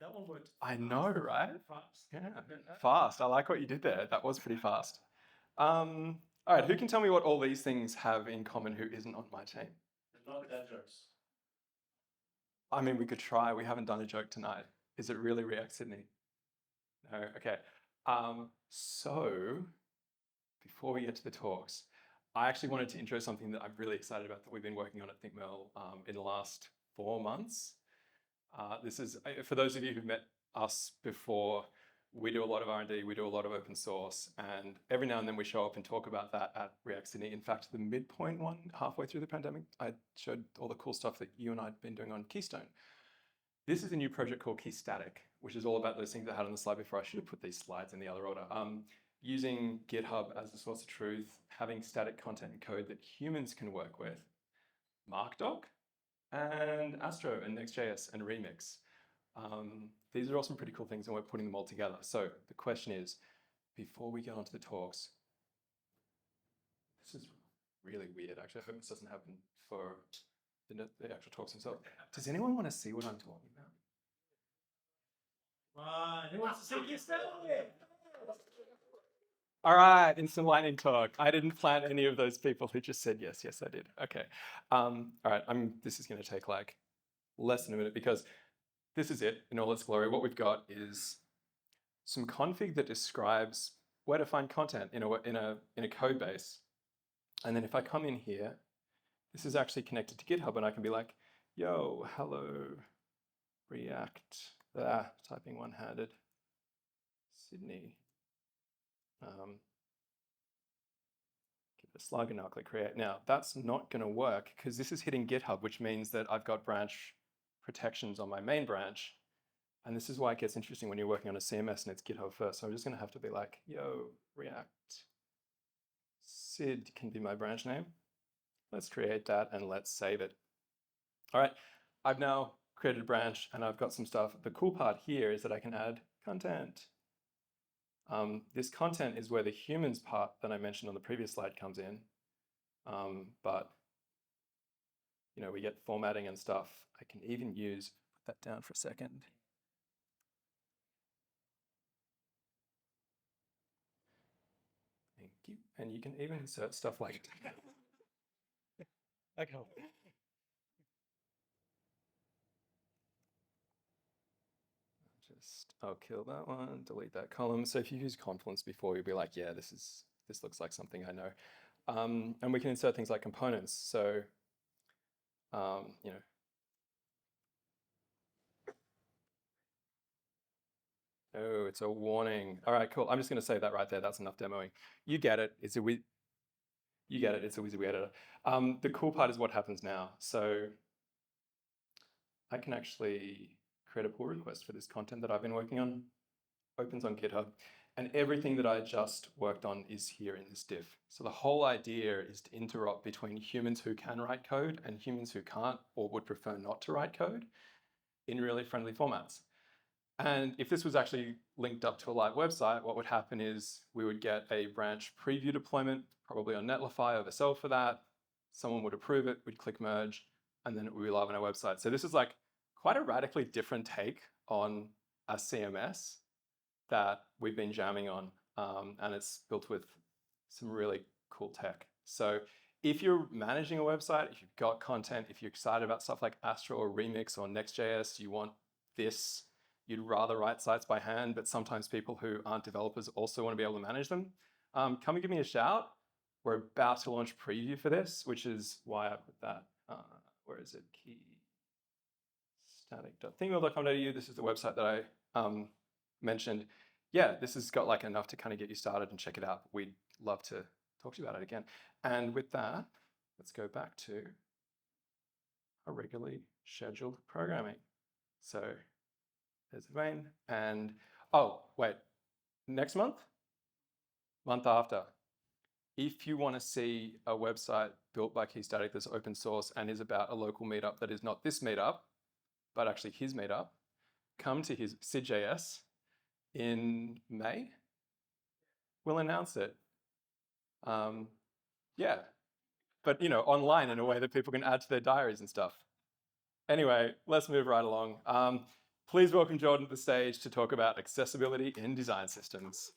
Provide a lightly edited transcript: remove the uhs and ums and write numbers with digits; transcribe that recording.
That one worked. I know, right? Fast. Yeah, fast. I like what you did there. That was pretty fast. All right, who can tell me what all these things have in common who isn't on my team? Not dad jokes. I mean, we could try. We haven't done a joke tonight. Is it really React Sydney? No, okay. So before we get to the talks, I actually wanted to intro something that I'm really excited about that we've been working on at ThinkMerl in the last 4 months. This is, for those of you who've met us before, we do a lot of R&D, we do a lot of open source, and every now and then we show up and talk about that at React Sydney. In fact, the midpoint one, halfway through the pandemic, I showed all the cool stuff that you and I have been doing on Keystone. This is a new project called KeyStatic, which is all about those things I had on the slide before. I should have put these slides in the other order. Using GitHub as the source of truth, having static content and code that humans can work with, MarkDoc, and Astro and Next.js and Remix. These are all some pretty cool things and we're putting them all together. So the question is, before we get on to the talks, this is really weird actually. I hope this doesn't happen for the actual talks themselves. Does anyone want to see what I'm talking about? Who wants to see you All right, instant lightning talk. I didn't plan any of those people who just said yes. Yes, I did. Okay. All right, this is going to take like less than a minute because this is it in all its glory. What we've got is some config that describes where to find content in a code base. And then if I come in here, this is actually connected to GitHub and I can be like, yo, hello, React, typing one-handed, Sydney. Give it a slug and I'll click create. Now that's not going to work because this is hitting GitHub, which means that I've got branch protections on my main branch. And this is why it gets interesting when you're working on a CMS and it's GitHub first. So I'm just going to have to be like, yo, React, Sid can be my branch name. Let's create that and let's save it. All right, I've now created a branch and I've got some stuff. The cool part here is that I can add content. This content is where the humans part that I mentioned on the previous slide comes in. But you know, we get formatting and stuff. I can even use, put that down for a second. Thank you. And you can even insert stuff like okay. I'll kill that one, delete that column. So if you use Confluence before, you'll be like, yeah, this looks like something I know. And we can insert things like components. So, you know, oh, it's a warning. All right, cool. I'm just going to save that right there. That's enough demoing. You get it. It's a WYSIWYG editor. The cool part is what happens now. So I can actually create a pull request for this content that I've been working on. Opens on GitHub. And everything that I just worked on is here in this diff. So the whole idea is to interop between humans who can write code and humans who can't or would prefer not to write code in really friendly formats. And if this was actually linked up to a live website, what would happen is we would get a branch preview deployment, probably on Netlify or Vercel for that. Someone would approve it, we'd click merge, and then it would be live on our website. So this is like quite a radically different take on a CMS that we've been jamming on, and it's built with some really cool tech. So if you're managing a website, if you've got content, if you're excited about stuff like Astro or Remix or Next.js, you want this, you'd rather write sites by hand, but sometimes people who aren't developers also want to be able to manage them, come and give me a shout. We're about to launch preview for this, which is why I put that, where is it? Keystatic.thinkmerl.com.au. This is the website that I mentioned. Yeah, this has got like enough to kind of get you started and check it out. We'd love to talk to you about it again. And with that, let's go back to our regularly scheduled programming. So there's the main, and oh, wait, next month after. If you want to see a website built by KeyStatic that's open source and is about a local meetup that is not this meetup, but actually his meetup, come to his SidJS in May. We'll announce it. Yeah, but you know, online in a way that people can add to their diaries and stuff. Anyway, let's move right along. Please welcome Jordan to the stage to talk about accessibility in design systems.